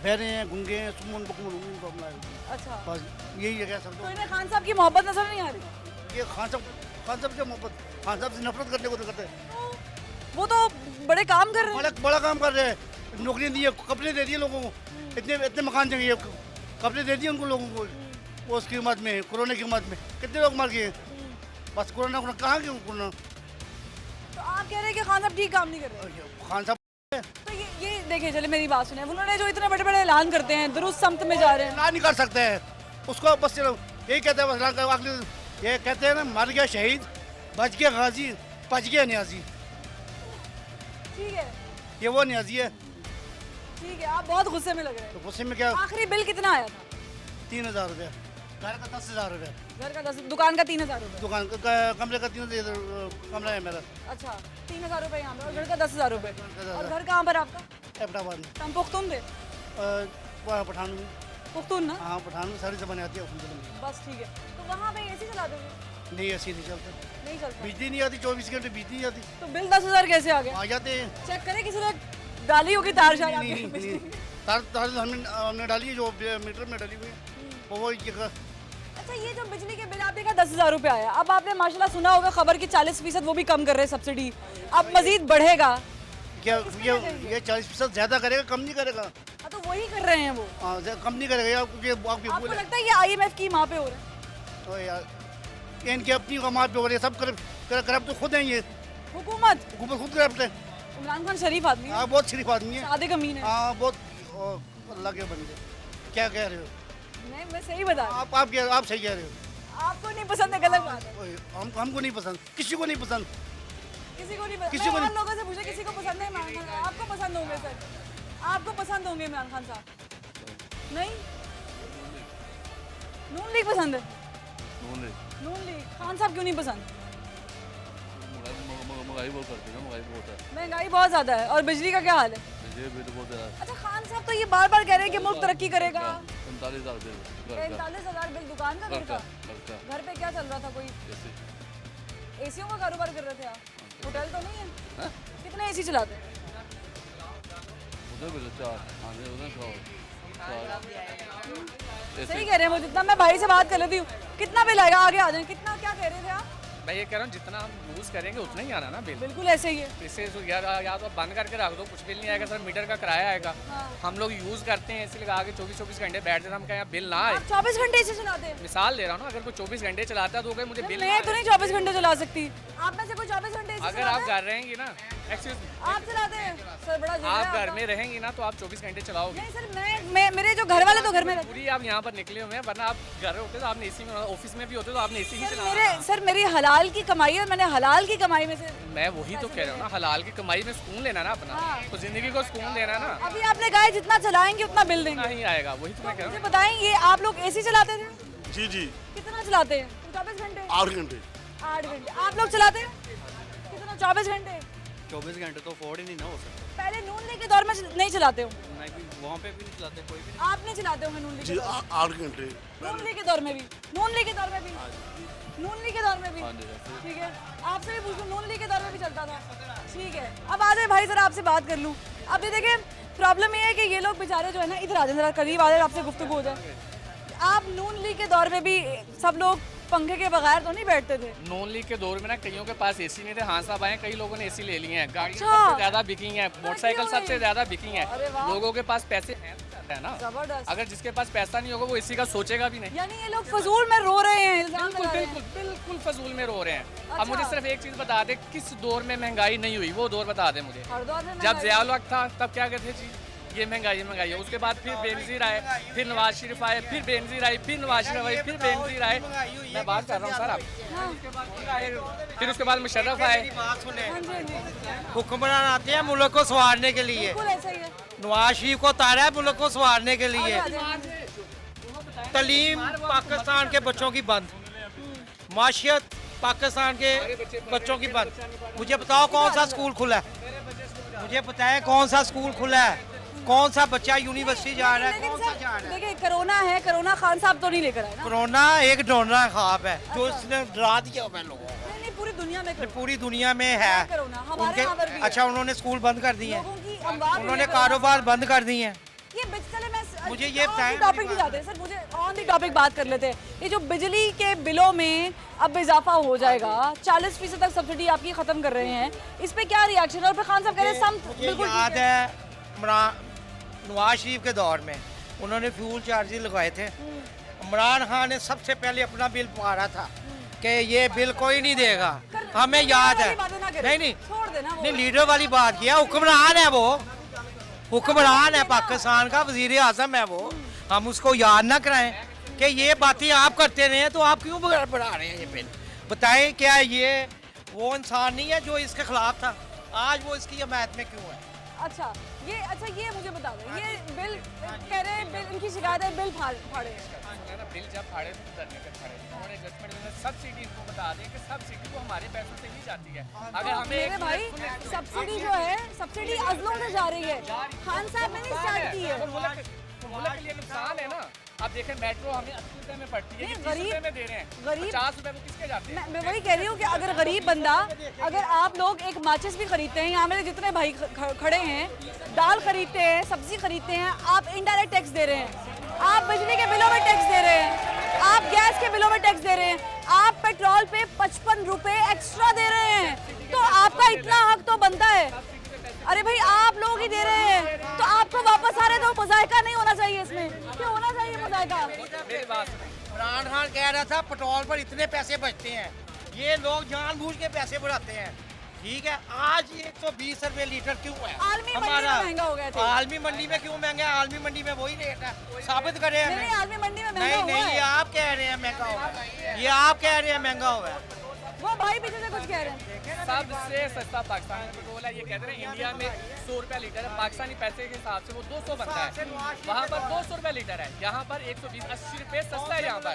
बहरे हैं, गूंगे हैं, सुमन बकमन मामला है। अच्छा, बस यही जगह सब तो इन्हें खान साहब की मोहब्बत नजर नहीं आ रही? ये खान साहब से मोहब्बत, खान साहब से नफरत करने को तो करते हैं। वो तो बड़े काम कर रहे हैं। बड़ा काम कर रहे हैं, नौकरियां दी है, कपड़े दे दिए लोगों को, इतने इतने मकान चाहिए, कपड़े दे दिए उनको लोगों को। वो उसकी मत में, कोरोना की मत में कितने लोग मर गए। बस कोरोना कहाँ गए कोरोना। तो आप कह रहे हैं कि खान साहब ठीक काम नहीं कर रहे? खान साहब तो ये देखिए, चले मेरी बात सुने, उन्होंने जो इतने बड़े बड़े ऐलान करते हैं, दुरुस्त समत में जा रहे हैं। ना नहीं कर सकते हैं उसको, बस चलो यही कहते हैं, बस अगले ये कहते हैं ना, मर गया शहीद, बच गया गाजी, बच गया न्याजी। ठीक है, ये वो न्याजी है। ठीक है, आप बहुत गुस्से में लग रहे तो हैं। गुस्से में क्या, आखिरी बिल कितना आया था? 3,000 रुपया, घर का 10,000 रुपया, घर का 10, दुकान का 3,000 रुपए। दुकान का कमरे का 3,000 कमरा है मेरा अच्छा, 3,000 रुपए यहाँ पे और घर का 10,000 रुपए। 10,000 और घर कहाँ पर आपका? अहमदाबाद में, तुम पुख्तून थे? वहाँ पठान में। पुख्तून ना? हाँ पठान में सारी जबान आती है उसमें। बस ठीक है। तो वहाँ पे एसी चला दोगे? नहीं ऐसी नहीं चलता, नहीं चलता। बिजली नहीं आती, 24 घंटे बिजली नहीं आती, तो बिल 10,000 कैसे आ गया? आ जाते हैं। चेक करें, किसी ने डाली होगी तार शायद नहीं, आपके नहीं, बिजली। तार हमने डाली है, जो मीटर में डाली हुई है वो जगह। अच्छा, ये जो बिजली के बिल आपने कहा 10,000 रुपए आया, अब आपने माशाल्लाह सुना होगा खबर की 40% वो भी कम कर रहे हैं सब्सिडी, अब मजीद बढ़ेगा। क्या ये 40% ज्यादा करेगा, कम नहीं करेगा। हाँ, तो वही कर रहे हैं वो। हाँ, कम नहीं करेगा यार, क्योंकि आपकी आपको बोले लगता है ये IMF की माँ पे हो रहा है? ओ यार, ये इनकी अपनी कमाल पे हो रही है, सब करप्ट तो खुद हैं ये, हुकूमत हुकूमत खुद करप्ट है। इमरान खान शरीफ आदमी है, हाँ बहुत शरीफ आदमी है, सादे कमीन है। हाँ बहुत अल्लाह के बंदे। क्या कह रहे हो नहीं, मैं सही बता रही हूँ। आप सही कह रहे हो। आपको नहीं पसंद है, गलत बात है। हमको नहीं पसंद, किसी को नहीं पसंद। किसी को नहीं पसंद। किसी को मैं और नहीं। लोगों से पूछे किसी को पसंद है इमरान खान? आपको पसंद होंगे सर, आपको पसंद होंगे इमरान खान साहब? नहीं, नून लीग पसंद है। नून लीग खान साहब क्यों नहीं पसंद? महंगाई बहुत करती है ना, महंगाई बहुत है, महंगाई बहुत ज्यादा है। और बिजली का क्या हाल है? ये बिल बहुत है। अच्छा, खान साहब तो ये बार बार कह रहे हैं कि मुल्क तरक्की करेगा। 45,000 बिल घर का, 45,000 बिल दुकान का, घर का। घर का घर पे क्या चल रहा था? कोई जैसे एसीओ का कारोबार कर रहे थे आप? होटल तो नहीं है? कितने एसी चलाते हैं? उधर बिल 4 आने उधर 4 सही कह रहे हैं वो। जितना मैं भाई से बात कर लेती हूँ, कितना बिल आएगा? आगे आ जाए। कितना, क्या कह रहे थे आप? मैं ये कह रहा हूँ जितना हम यूज़ करेंगे उतना ही आना ना बिल। बिल्कुल ऐसे ही है। इससे या तो आप बंद करके रख दो, कुछ बिल नहीं आएगा, सर मीटर का किराया आएगा। हाँ। हम लोग यूज़ करते हैं इसलिए आगे 24-24 घंटे बैठ जाते हैं, हम कहें यहाँ बिल ना आए। आप 24 घंटे एसी चलाते हैं? मिसाल दे रहा हूँ ना, अगर कोई 24 घंटे चलाता है तो मुझे बिल ना मैं तो आए। नहीं 24 घंटे चला सकती। आप में से कोई 24 घंटे एसी अगर चलाता आप है? घर रहेंगी ना, एक्सक्यूज मी, आप चलाते हैं सर? बड़ा जुर्म है आप घर आपका। में रहेंगी ना तो आप 24 घंटे चलाओगे। नहीं सर, मैं मेरे जो घर वाले तो घर में रहते पूरी आप यहाँ पर निकले हुए हैं, वरना आप घर होते तो आपने एसी में, ऑफिस में भी होते तो आपने एसी ही हैं। चलाना। सर मेरी हलाल की कमाई है और मैंने हलाल की कमाई में से। मैं वही तो कह रहा हूँ ना, हलाल की कमाई में सुकून लेना ना अपना, हाँ। तो जिंदगी को सुकून देना ना, अभी आपने कहा है जितना चलाएंगे उतना बिल देंगे। नहीं आएगा। वही तो मैं कह मुझे रहा हूँ। बताएं, ये आप लोग एसी चलाते थे? जी जी, कितना चलाते हैं? 24 घंटे? 8 घंटे। 8 घंटे। आप लोग चलाते हैं कितना? 24 घंटे? 24 घंटे तो अफोर्ड ही नहीं ना हो सकता। पहले नून लीग के दौर में नहीं चलाते हो? मैं भी वहाँ पे भी नहीं चलाते कोई भी। आप नहीं चलाते होंगे नून लीग जी के दौर में? 8 घंटे। नून लीग के दौर में भी? नून लीग के दौर में भी? नून लीग के दौर में भी? हाँ जी, हाँ। ठीक है, आपसे भी पूछ लूँ, नून लीग के दौर में भी चलता था? ठीक है, अब आ जाए भाई, जरा आपसे बात कर लूँ। अब ये देखिए, प्रॉब्लम ये है कि ये लोग बेचारे जो है ना, इधर आ जाए, जरा करीब आ जाए, आपसे गुफ्तगू हो जाए। आप नून लीग के दौर में भी सब लोग पंखे के बगैर तो नहीं बैठते थे? नॉन लीग के दौर में ना कईयों के पास एसी नहीं थे, हाँ साहब आए, कई लोगों ने एसी ले लिए हैं, गाड़ियाँ अच्छा। सबसे ज्यादा बिकी हैं, मोटरसाइकिल हो गई? सबसे ज्यादा बिकी हैं। अरे वाह। लोगों के पास पैसे हैं है ना, जबरदस्त। अगर जिसके पास पैसा नहीं होगा वो एसी का सोचेगा भी नहीं। यानी ये लोग फजूल में रो रहे हैं, इल्जाम बिल्कुल लगा रहे बिल्कुल हैं। बिल्कुल फजूल में रो रहे हैं। अच्छा। अब मुझे सिर्फ एक चीज बता दे, किस दौर में महंगाई नहीं हुई, वो दौर बता दे मुझे। हर दौर में जब महंगाई- ज़ियाउल हक था तब क्या कहते जी, ये महंगाई है। उसके बाद फिर बेनजीर आए, फिर नवाज शरीफ आए, फिर बेनजीर आई, फिर नवाज शरीफ आए, फिर बेनजीर आए। मैं बात कर रहा हूँ सर आप। फिर उसके बाद मुशर्रफ आए। हाँ जी, हाँ जी। हुक्मरान आते हैं मुल्क को संवारने के लिए। बिल्कुल ऐसा ही है। नवाज शरीफ को उतारा है मुल्क को संवारने के लिए। आ जाए। तालीम पाकिस्तान के बच्चों की बंद, माशियत पाकिस्तान के बच्चों की बंद। मुझे बताओ कौन सा स्कूल खुला है? मुझे बताएं कौन सा स्कूल खुला है? कौन सा बच्चा यूनिवर्सिटी जा रहा है? लेकिन कौन सा सर, जा रहा है? देखिए कोरोना है, कोरोना खान साहब तो नहीं लेकर आए ना? कोरोना एक डोना ख्वाब है जो इसने डरा दिया मैं लोगों को। नहीं, नहीं, पूरी दुनिया में कोरोना। पूरी दुनिया में है कोरोना हमारे यहाँ पर भी है। अच्छा, उन्होंने स्कूल बंद कर दिए हैं, लोगों की अमवात उन्होंने हुई है कारोबार बंद कर दिए हैं। ये चले मैं मुझे ये बताएं, टॉपिक नहीं जाते सर, मुझे ऑन दी टॉपिक बात कर लेते हैं। ये जो बिजली के बिलों में अब इजाफा हो जाएगा, 40% तक सब्सिडी आपकी खत्म कर रहे हैं, इस पे क्या रिएक्शन है? और फिर खान साहब कह रहे हैं सम मुझे बिल्कुल याद ठीक है। है नवाज शरीफ के दौर में उन्होंने फ्यूल चार्जेस लगाए थे। इमरान खान ने सबसे पहले अपना बिल मारा था कि ये बिल कोई नहीं देगा, हमें याद है। नहीं नहीं छोड़ देना वो। नहीं, लीडर वाली बात किया, हुक्मरान है वो, हुक्मरान है पाकिस्तान का, वजीर आजम है वो। हम उसको याद ना कराएं कि ये बातें आप करते रहे, तो आप क्यों बढ़ा रहे हैं ये बिल? बताएं, क्या ये वो इंसान नहीं है जो इसके खिलाफ था? आज वो इसकी हमायत में क्यों है? अच्छा ये मुझे बता दो, ये बिल कह रहे हैं, बिल इनकी शिकायत है बिल फाड़े हैं। बिल जब फाड़े थे तो धरने पे खड़े थे, उन्होंने जजमेंट में सब्सिडी इनको बता दें कि सब्सिडी तो हमारे पैसों से ही जाती है। अगर तो हमें मेरे भाई सब्सिडी जो है, सब्सिडी अजलों से जा रही है, खान साहब ने नहीं स्टार्ट की है। मुल्क के लिए नुकसान है ना। अब देखें मेट्रो हमें 80 रुपए में पड़ती है, नहीं, 30 गरीब- रुपए में दे रहे हैं, गरीब- 50 रुपए वो किसके जाते हैं? मैं वही कह रही हूँ कि अगर गरीब बंदा, अगर आप लोग एक माचिस भी खरीदते हैं, यहाँ मेरे जितने भाई खड़े हैं, दाल खरीदते हैं, सब्जी खरीदते हैं, आप इनडायरेक्ट टैक्स दे रहे हैं, आप बिजली के बिलों में टैक्स दे रहे हैं, आप गैस के बिलों में टैक्स दे रहे हैं, आप पेट्रोल पे 55 रुपए एक्स्ट्रा दे रहे हैं, तो आपका इतना हक तो बनता है। अरे भाई आप लोग ही दे रहे हैं, तो आपको वापस आ रहे तो मुजायका नहीं होना चाहिए इसमें, क्यों होना चाहिए मुजायका? मेरी बात सुनिए। इमरान खान कह रहा था पेट्रोल पर इतने पैसे बचते हैं, ये लोग जानबूझ के पैसे बढ़ाते हैं। ठीक है, आज 120 रुपए लीटर क्यों है? आलमी मंडी में महंगा हो गया था। आलमी मंडी में क्यों महंगा है? आलमी मंडी में वही रेट है, साबित करें हमें। नहीं, आलमी मंडी में महंगा नहीं हुआ नहीं, है। ये आप कह रहे हैं महंगा हुआ है, ये आप कह रहे हैं महंगा हुआ है। वो भाई पीछे से कुछ कह रहे हैं। सबसे सस्ता पाकिस्तान में पेट्रोल है, ये कहते हैं इंडिया में 100 रुपया लीटर है, पाकिस्तानी पैसे के हिसाब से वो 200 बनता है, वहाँ पर 200 रुपया लीटर है, यहाँ पर 120 80 रुपये सस्ता है यहाँ पर।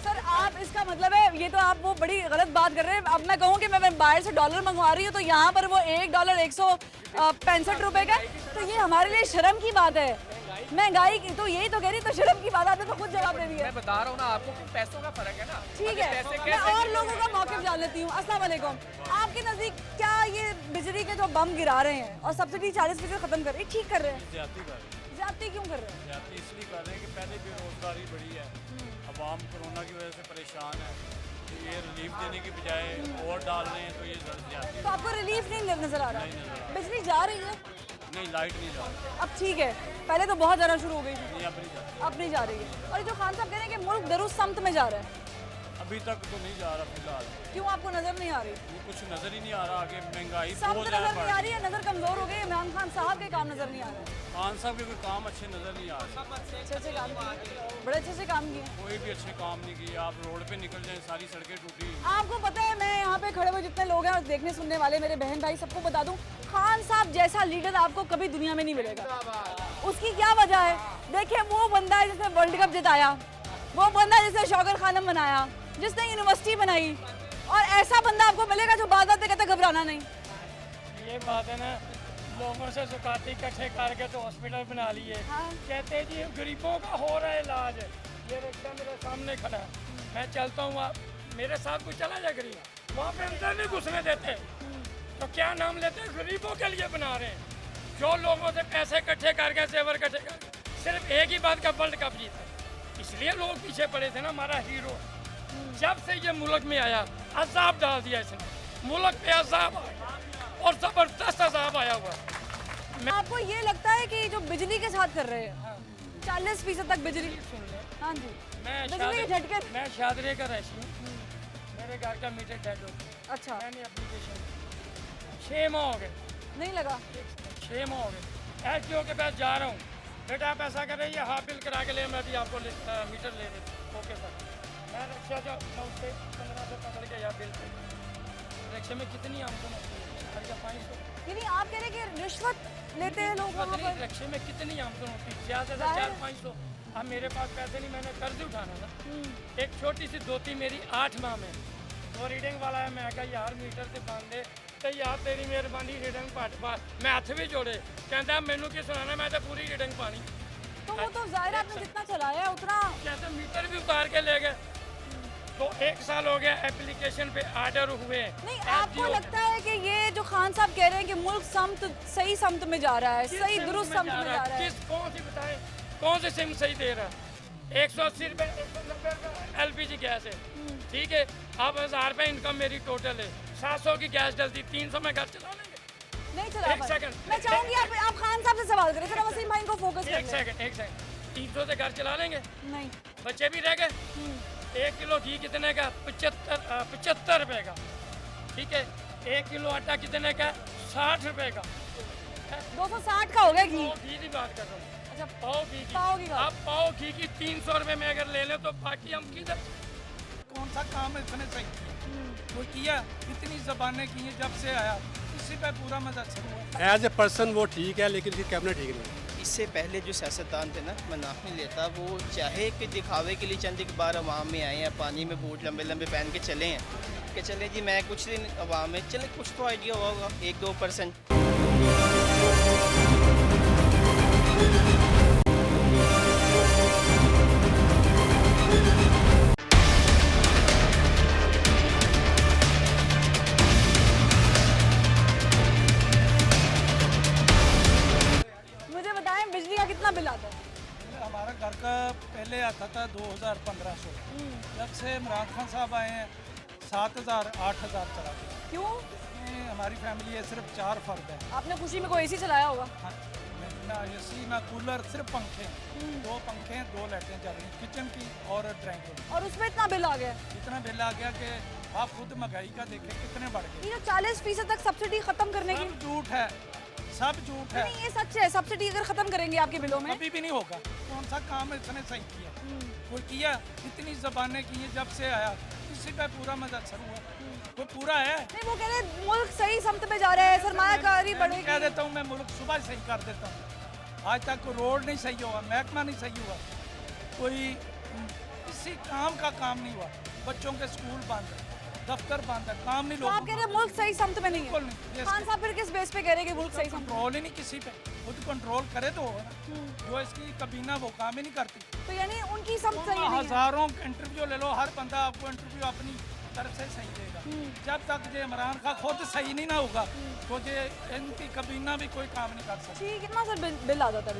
सर आप इसका मतलब है, ये तो आप वो बड़ी गलत बात कर रहे हैं। अब मैं कहूँ कि मैं बाहर से डॉलर मंगवा रही हूँ तो यहाँ पर वो $1 165 रुपए का, तो ये हमारे लिए शर्म की बात है। महंगाई की तो यही तो कह रही, तो शर्म की बात आपने तो खुद जवाब दे दिया। मैं बता रहा हूँ ना आपको कि पैसों का फर्क है ना। ठीक है, पैसे मैं कैसे और लोगों का मौक़िफ़ जान लेती हूँ। अस्सलाम वालेकुम, आपके नज़दीक क्या ये बिजली के जो बम गिरा रहे हैं और सब्सिडी 40% खत्म कर रहे हैं, ठीक कर रहे हैं? ज्यादती क्यों कर रहे हैं? इसलिए कर रहे हैं कि पहले बेरोजगारी बढ़ी है, अवाम कोरोना की वजह से परेशान है, तो ये रिलीफ देने की बजाय और डाल रहे हैं, तो ये ज्यादा। तो आपको रिलीफ नहीं नजर आ रहा? बिजली जा रही है, नहीं लाइट नहीं जा रही, अब ठीक है, पहले तो बहुत ज़्यादा शुरू हो गई थी, नहीं अब नहीं जा रही, अब नहीं जा रही है। और ये जो खान साहब कह रहे हैं कि मुल्क दरुस्त समत में जा रहा है, अभी तक तो नहीं जा रहा फिलहाल, क्यों आपको नजर नहीं आ रही? ये कुछ नजर ही नहीं आ रहा। आगे महंगाई सब बहुत नजर ज्यादा नहीं बढ़ आ रही रही है, नजर कमजोर हो गई है। इमरान खान साहब के काम नजर नहीं आ रहे हैं। खान साहब के कोई काम अच्छे नजर नहीं आ रहे, अच्छे काम किए, बड़े अच्छे से काम किए। कोई भी अच्छे काम नहीं किए। आप रोड पे निकल जाएं, सारी सड़कें टूटी। आपको पता है, मैं यहाँ पे खड़े हुए जितने लोग हैं और देखने सुनने वाले मेरे बहन भाई सबको बता दूं, खान साहब जैसा लीडर आपको कभी दुनिया में नहीं मिलेगा। उसकी क्या वजह है? देखिए, वो बंदा है जिसने वर्ल्ड कप जिताया, वो बंदा जिसने शौकर खानम बनाया, जिसने यूनिवर्सिटी बनाई, और ऐसा बंदा आपको मिलेगा जो बात आते कहते घबराना नहीं। ये बात है ना, लोगों से जुकाती इकट्ठे करके तो हॉस्पिटल बना लिए। हाँ। कहते हैं जी गरीबों का हो रहा है इलाज। ये रिक्शा मेरे सामने खड़ा है, मैं चलता हूँ, आप मेरे साथ कोई चला जाए गरीब, वहाँ पे अंदर नहीं घुसने देते, तो क्या नाम लेते हैं? गरीबों के लिए बना रहे हैं। जो लोगों से पैसे इकट्ठे करके, जेवर इकट्ठे करके, सिर्फ एक ही बात का वर्ल्ड कप जीता, इसलिए लोग पीछे पड़े थे ना। हमारा हीरो जब से ये मुल्क में आया, अजाब डाल दिया इसने, मुल्क पे अजाब आया और जबरदस्त अजाब आया हुआ। आपको ये लगता है कि जो बिजली के साथ कर रहे हैं 40% तक बिजली, हाँ जी, बिजली के झटके। मैं शादरे का रही हूँ, मेरे घर का मीटर डेड हो गया। अच्छा, मैंने एप्लीकेशन 6 माह हो गए, नहीं लगा? 6 माह हो गए। एसडीओ के पास जा रहा हूँ, बेटा आप ऐसा कर रही है, हाफ बिल करा के ले, मैं भी आपको मीटर ले देता। ओके सर, मैं रिक्शा जो मैं उससे 15 से पकड़ के यहाँ बिल पे, रिक्शे में कितनी आमदन होती है? 500। यानी आप कह रहे हैं कि रिश्वत लेते हैं लोग वहाँ पर? रिक्शे में कितनी आमदन होती है? ज़्यादा से 400-500। अब मेरे पास पैसे नहीं, मैंने कर्ज उठाना था। एक छोटी सी धोती मेरी 8 माह में, वो रीडिंग वाला है, मैं कहा यार मीटर से बांध दे, तो यार तेरी मेहरबानी रीडिंग पट पा, मैं हथ भी जोड़े, कहता मैनू की सुनाना, मैं तो पूरी रीडिंग पानी। तो वो तो जाहिर है आपने जितना चलाया है उतना। कहते मीटर भी उतार के ले गए। तो 1 साल हो गया एप्लीकेशन पे ऑर्डर हुए। नहीं, आपको लगता है कि ये जो खान साहब कह रहे हैं कि मुल्क समत, सही समत में जा रहा है, सही दुरुस्त समत में जा रहा है? किस कौन सी बताएं, कौन सी सिम सही दे रहा है? 180 रुपये 190 रुपये LPG गैस है, ठीक है। अब 1000 रुपये इनकम मेरी टोटल है, 700 की गैस डलती, 300 में घर चला लेंगे। नहीं चला एक सेकंड, मैं चाहूंगी आप खान साहब से सवाल करें, थोड़ा वसीम भाई को फोकस एक सेकंड 300 से घर चला लेंगे? नहीं, बच्चे भी रह गए। 1 किलो घी कितने का? 75 रुपये का, ठीक है। 1 किलो आटा कितने का? 60 रुपये का। 260 का हो गया घी। घी की बात कर रहा हूँ। अच्छा, पाव घी की, पाव की बात। आप पाव घी की 300 रुपये में अगर ले लें तो बाकी हम किधर? कौन सा काम है इसने सही वो किया? इतनी जबानें की हैं जब से आया, इसी पे पूरा मुतासर हुआ। एज ए पर्सन वो ठीक है, लेकिन उसकी कैबिनेट ठीक नहीं है। इससे पहले जो सियासतदान थे ना, मैं नाम नहीं लेता, वो चाहे कि दिखावे के लिए चंद एक बार अवाम में आए हैं, पानी में बूट लंबे लंबे पहन के चले हैं कि चले जी मैं कुछ दिन अवाम में, चले कुछ तो आइडिया होगा 1-2%। मुझे बताएं बिजली का कितना बिल आता है? हमारा घर का पहले आता था 2500, जब से इमरान खान साहब आए हैं 7000 8000 चला गया। क्यों? ये हमारी फैमिली है, सिर्फ 4 फर्द है। आपने खुशी में कोई एसी चलाया होगा? ना एसी ना कूलर, सिर्फ पंखे हैं। 2 पंखे हैं, 2 लाइटें चल रही हैं, किचन की और ड्राइंग रूम। और उसमें इतना बिल आ गया? इतना बिल आ गया कि आप खुद महंगाई का देखें कितने बढ़ गए। ये जो 40% तक सब्सिडी खत्म करने की, सब झूठ है, सब झूठ है। नहीं ये सच है। सब्सिडी अगर खत्म करेंगे आपके बिलों में, कभी भी नहीं होगा। कौन सा काम इसने सही किया? कोई किया? इतनी जबानें की हैं जब से आया, इसी पे पूरा मुतासर हुआ। वो पूरा है। नहीं वो कह रहे हैं मुल्क सही समत पे जा रहा है, सरमायाकारी मैं बढ़ेगी। कह देता हूँ, मैं मुल्क सुबह सही कर देता हूँ। आज तक कोई रोड नहीं सही हुआ, महकमा नहीं सही हुआ, कोई किसी काम का काम नहीं हुआ। बच्चों के स्कूल बंद है, दफ्तर बंद है, काम नहीं। तो आप कह रहे हैं मुल्क सही समत में नहीं है? बिल्कुल नहीं। खान साहब फिर किस बेस पे कह रहे हैं कि मुल्क सही समत? कंट्रोल ही नहीं किसी पे, खुद कंट्रोल करे तो होगा ना। जो इसकी कबीना वो काम ही नहीं करती। तो यानी उनकी समत सही नहीं है? हजारों इंटरव्यू ले लो, हर बंदा आपको इंटरव्यू अपनी तरफ से सही देगा। जब तक जे इमरान खान खुद सही नहीं ना होगा तो जे इनकी कबीना भी कोई काम नहीं कर सकती। ठीक, कितना सर बिल आ जाता है?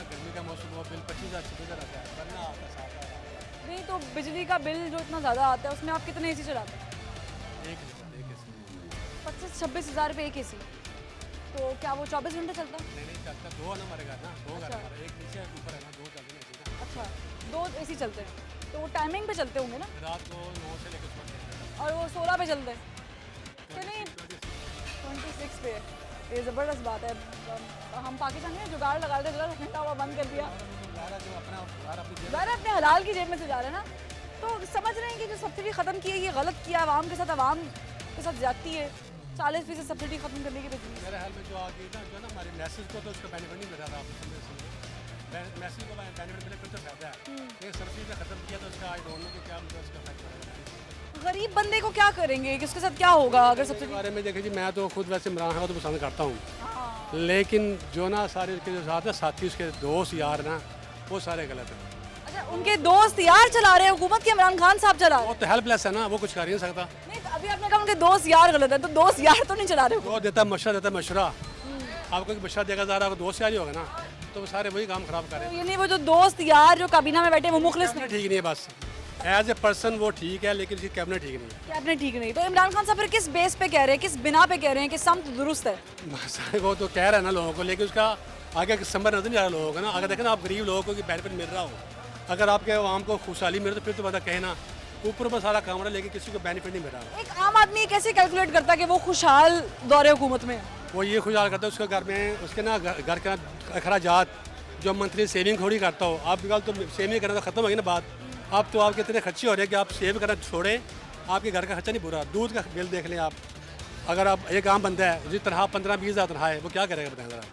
गर्मी का मौसम हो, बिल 25,000 आता है, वरना आपका साथ आ रहा है। नहीं तो बिजली का बिल जो इतना ज़्यादा आता है उसमें आप कितने एसी चलाते हैं? 25-26 हज़ार रुपये एक एसी। तो क्या वो 24 घंटे चलता है? नहीं चलता, 2 है ना हमारे घर ना, 2 घर हमारा, एक नीचे एक ऊपर है ना, 2 चलते हैं। अच्छा, 2 एसी चलते हैं, तो वो टाइमिंग पे चलते होंगे ना? रात को 9 से लेकर 12 और वो 16 पे चलते हैं? तो नहीं 26 पे है। ये ज़बरदस्त बात है। हम पाकिस्तान में जुगाड़ लगा रहे थे, घंटा हुआ बंद कर दिया। ज़रा अपने हलाल की जेब में से जा रहे हैं ना, तो समझ रहे हैं कि जो सब्सिडी ख़त्म की है ये गलत किया आवाम के साथ, आवाम के साथ जाती है। 40% सब्सिडी खत्म करने की बिजली मेरे हाल में जो आ गई ना, जो ना हमारे मैसेज को तो उसका बेनिफिट नहीं मिल रहा था। आप मैसेज को बेनिफिट मिले फिर तो फायदा है। ये सब्सिडी खत्म किया तो उसका आई डोंट नो कि क्या मतलब उसका फायदा है। गरीब बंदे को क्या करेंगे, कि उसके साथ क्या होगा अगर इसके सब्सिडी? बारे में देखें जी, मैं तो खुद वैसे इमरान खान को तो पसंद करता हूँ, लेकिन जो ना सारे उसके जो साथ ना साथी, उसके दोस्त यार ना, वो सारे गलत हैं। अच्छा, उनके दोस्त यार चला रहे हैं हुकूमत की, इमरान खान साहब चला रहे वो तो हेल्पलेस है ना, वो कुछ कर ही नहीं सकता। नहीं तो अभी आपने कहा उनके दोस्त यार गलत है, तो दोस्त यार तो नहीं चला रहे वो देता देता मशवरा, आपको एक मशवरा देगा, ज़रा आपको दोस्त यार ही होगा ना, तो वो सारे वही काम खराब करें। ये नहीं वो जो दोस्त यार जो काबीना में बैठे वो मुखलिस नहीं? ठीक नहीं है, बस एज ए पर्सन वो ठीक है, लेकिन उसकी कैबिनेट ठीक नहीं है। कैबिनेट ठीक नहीं। तो इमरान खान साहब फिर किस बेस पे कह रहे हैं, किस बिना पे कह रहे हैं कि समत दुरुस्त है? वो तो कह रहा है ना लोगों को, लेकिन उसका आगे समझ नजर नहीं आ रहा लोगों को ना। अगर देखें ना, आप गरीब लोगों को बेनिफिट मिल रहा हो, अगर आपके आवाम को खुशहाली मिल रही तो फिर तो पता कहे ना, ऊपर पर सारा काम रहा, लेकिन किसी को बेनिफिट नहीं मिल रहा। एक आम आदमी कैसे कैलकुलेट करता है कि वो खुशहाल दौरे हुकूमत में है? वो ये खुशहाल करता है, उसके घर में उसके ना घर का अखराजात जो मंथली सेविंग थोड़ी करता हो। आप कल तो सेविंग करना तो ख़त्म हो गई ना बात। अब तो आपके इतने खर्चे हो रहे हैं कि आप सेव करना छोड़ें, आपके घर का खर्चा नहीं पूरा। दूध का बिल देख लें आप, अगर आप एक आम बंदा है जिस तरह 15-20 हज़ार तनख्वाह है, वो क्या करेगा बताएं ज़रा?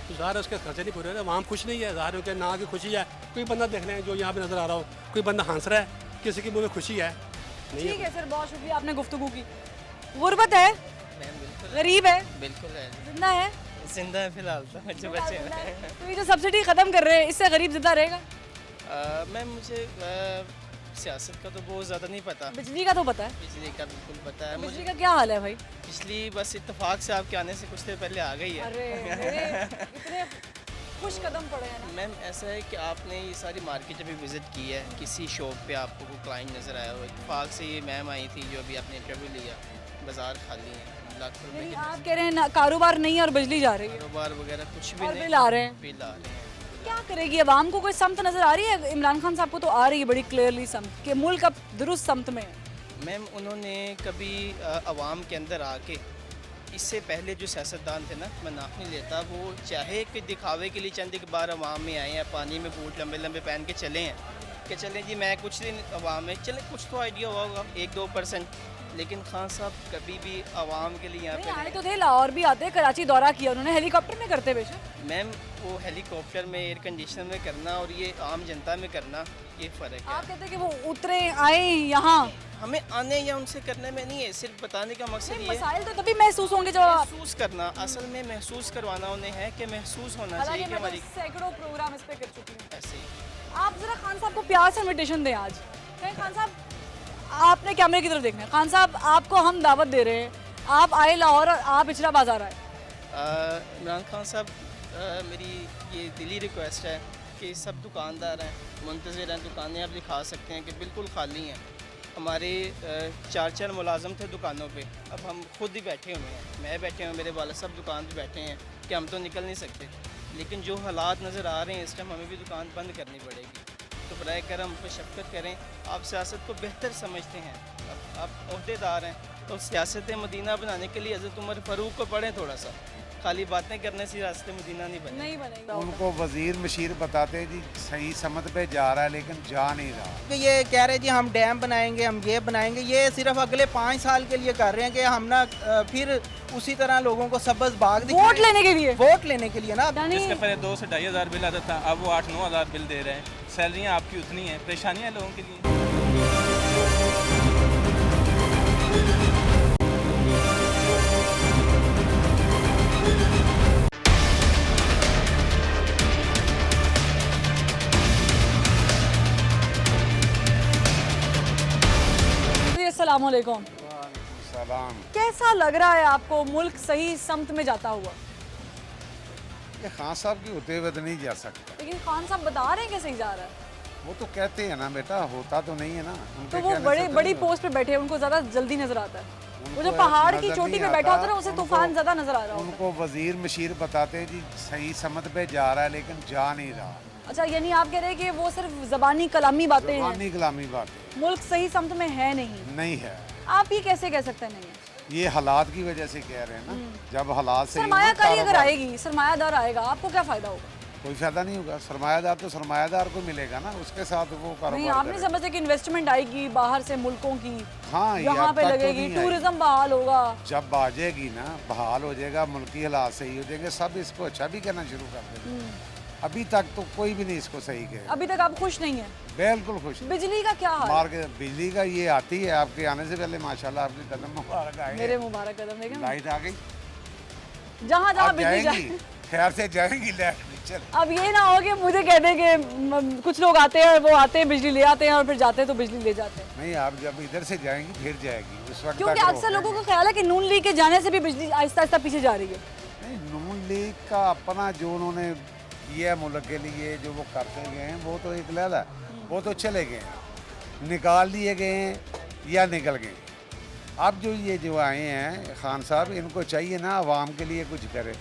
तो ज़ाहिर है उसके खर्चे नहीं पूरे हो रहे, वहाँ खुश नहीं है, ज़ाहिर है कि ना की खुशी है। कोई बंदा देख लें जो यहाँ पे नज़र आ रहा हो, कोई बंदा हंस रहा है, किसी के मुँह में खुशी है नहीं ठीक है सर, बहुत शुक्रिया आपने गुफ्तगू की। गुर्बत है, गरीब है, बिल्कुल है, जिंदा है, जिंदा है फिलहाल तो बच्चे बच्चे तो ये जो सब्सिडी खत्म कर रहे हैं इससे गरीब जिंदा रहेगा? मैम मुझे सियासत का तो बहुत ज़्यादा नहीं पता। बिजली का तो पता है? बिजली का बिल्कुल पता है बिजली मुझे। का क्या हाल है भाई? पिछली बस इत्तेफाक से आपके आने से कुछ देर पहले आ गई है। अरे इतने खुश कदम पड़े हैं ना। मैम ऐसा है कि आपने ये सारी मार्केट अभी विज़िट की है, किसी शॉप पे आपको कोई क्लाइंट नज़र आया हो, इत्तेफाक से ये मैम आई थी जो अभी आपने इंटरव्यू लिया, बाज़ार खाली है, लाख रुपए यानी के आप कह रहे हैं ना कारोबार नहीं है और बिजली जा रही है कारोबार वगैरह कुछ भी और नहीं। बिल आ रहे हैं। बिल आ रहे हैं। क्या करेगी आवाम को? कोई समत नजर आ रही है? इमरान खान साहब को तो आ रही है बड़ी क्लियरली समत कि मुल्क अब दुरुस्त समत में है। मैम उन्होंने कभी आवाम के अंदर आके, इससे पहले जो सियासतदान थे ना, मैं नाम नहीं लेता, वो चाहे कि दिखावे के लिए चंद एक बार आवाम में आए हैं, पानी में बूट लंबे लंबे पहन के चले हैं कि चलें जी मैं कुछ दिन आवाम में, चले कुछ तो आइडिया होगा 1-2%। लेकिन खान साहब कभी भी आवाम के लिए यहाँ नहीं, आए पे तो थे, लाहौर भी आते, कराची दौरा किया उन्होंने, हेलीकॉप्टर में करते बेशक। मैम वो हेलीकॉप्टर में एयर कंडीशनर में करना और ये आम जनता में करना ये फ़र्क है। आप कहते हैं कि वो उतरे आए यहाँ, हमें आने या उनसे करने में नहीं है, सिर्फ बताने का मकसद ये है मसाइल तो तभी महसूस होंगे जब आप, महसूस करना, असल में महसूस करवाना उन्हें है कि महसूस होना हालांकि चाहिए कि मैं तो हमारी सैकड़ों प्रोग्राम इस पे कर चुकी हूँ। ऐसे ही। आप जरा खान साहब को प्यार से इनविटेशन दें आज। कहें खान साहब, आपने कैमरे की तरफ देखना है, खान साहब आपको हम दावत दे रहे हैं, आप आए लाहौर और आप इचरा बाजार आए। इमरान खान साहब, मेरी ये दिली रिक्वेस्ट है कि सब दुकानदार हैं, मुंतज़िर हैं, दुकानें आप दिखा सकते हैं कि बिल्कुल खाली हैं। हमारे 4 मुलाजम थे दुकानों पे, अब हम खुद ही बैठे हुए हैं, मैं बैठे हुए, मेरे वाले सब दुकान पे बैठे हैं कि हम तो निकल नहीं सकते, लेकिन जो हालात नज़र आ रहे हैं इस टाइम हमें भी दुकान बंद करनी पड़ेगी। तो बराए करम हम पे शफ़क़त करें, आप सियासत को बेहतर समझते हैं, आप ओहदेदार हैं, तो सियासत मदीना बनाने के लिए हज़रत उमर फ़ारूक को पढ़ें थोड़ा सा, खाली बातें करने से रास्ते मदीना नहीं बने। उनको वजीर मशीर बताते हैं जी सही समत पे जा रहा है लेकिन जा नहीं रहा। कि ये कह रहे जी हम डैम बनाएंगे, हम ये बनाएंगे, ये सिर्फ अगले 5 साल के लिए कर रहे हैं कि हम ना फिर उसी तरह लोगों को सबज बाग वोट लेने के लिए, वोट लेने के लिए ना। जिसका पहले 2 से 2.5 हज़ार बिल आता था, अब वो 8-9 हज़ार बिल दे रहे हैं। सैलरियाँ आपकी उतनी हैं, परेशानियाँ लोगों के लिए। अस्सलाम वालेकुम। सलाम। कैसा लग रहा है आपको मुल्क सही समत में जाता हुआ? ये खान साहब की होते हुए तो नहीं जा सकता। लेकिन खान साहब बता रहे हैं कि सही जा रहा है। वो तो कहते हैं ना बेटा, होता तो नहीं है ना। तो वो बड़ी पोस्ट पे बैठे हैं, उनको ज्यादा जल्दी नजर आता है। वो जो पहाड़ की चोटी पे बैठा होता है ना, उसे तूफान ज्यादा नजर आ रहा है। उनको वजीर मशीर बताते हैं जी सही समत पे जा रहा है लेकिन जा नहीं रहा। अच्छा, यानी आप कह रहे हैं कि वो सिर्फ जबानी कलामी बातें हैं, जबानी कलामी बातें, मुल्क सही समत में है नहीं है। आप ये कैसे कह सकते हैं? नहीं है, ये हालात की वजह से कह रहे हैं ना। जब हालात सही सरमायाकारी अगर आएगी, सरमायादार आएगा, आपको क्या फायदा होगा? कोई फायदा नहीं होगा। सरमायादार तो सरमायादार को मिलेगा ना, उसके साथ वो कारोबार नहीं, आप नहीं समझते कि इन्वेस्टमेंट आएगी बाहर से मुल्कों की, हाँ, यहाँ पे लगेगी, टूरिज्म बहाल होगा। जब आ जाएगी ना, बहाल हो जाएगा, मुल्की हालात सही हो जाएंगे, सब इसको अच्छा भी कहना शुरू कर देंगे। अभी तक तो कोई भी नहीं इसको सही कहे। अभी तक आप खुश नहीं है? बिल्कुल खुश। बिजली का क्या हाल? मार्केट बिजली का ये आती है, आपके आने से पहले माशाल्लाह आपके कदम मुबारक आए। मेरे मुबारक कदम, लेकिन लाइट आ गई, जहाँ जहाँ बिजली जाएगी, खैर से जाएगी लाइट। अब ये ना हो कि मुझे कह दें कि कुछ लोग आते हैं, वो आते हैं बिजली ले आते हैं और फिर जाते हैं तो बिजली ले जाते हैं। नहीं, आप जब इधर से जाएंगी फिर जाएगी उस वक्त। क्योंकि अक्सर लोगों का ख्याल है कि नून लीग के जाने से भी बिजली आहिस्ता आहिस्ता पीछे जा रही है। नहीं, नून लीग का अपना जो उन्होंने किया मुल्क के लिए, जो वो करते गए हैं, वो तो एक लहर है, वो तो चले गए हैं, निकाल लिए गए हैं या निकल गए। अब जो ये जो आए हैं खान साहब, इनको चाहिए ना आवाम के लिए कुछ करे।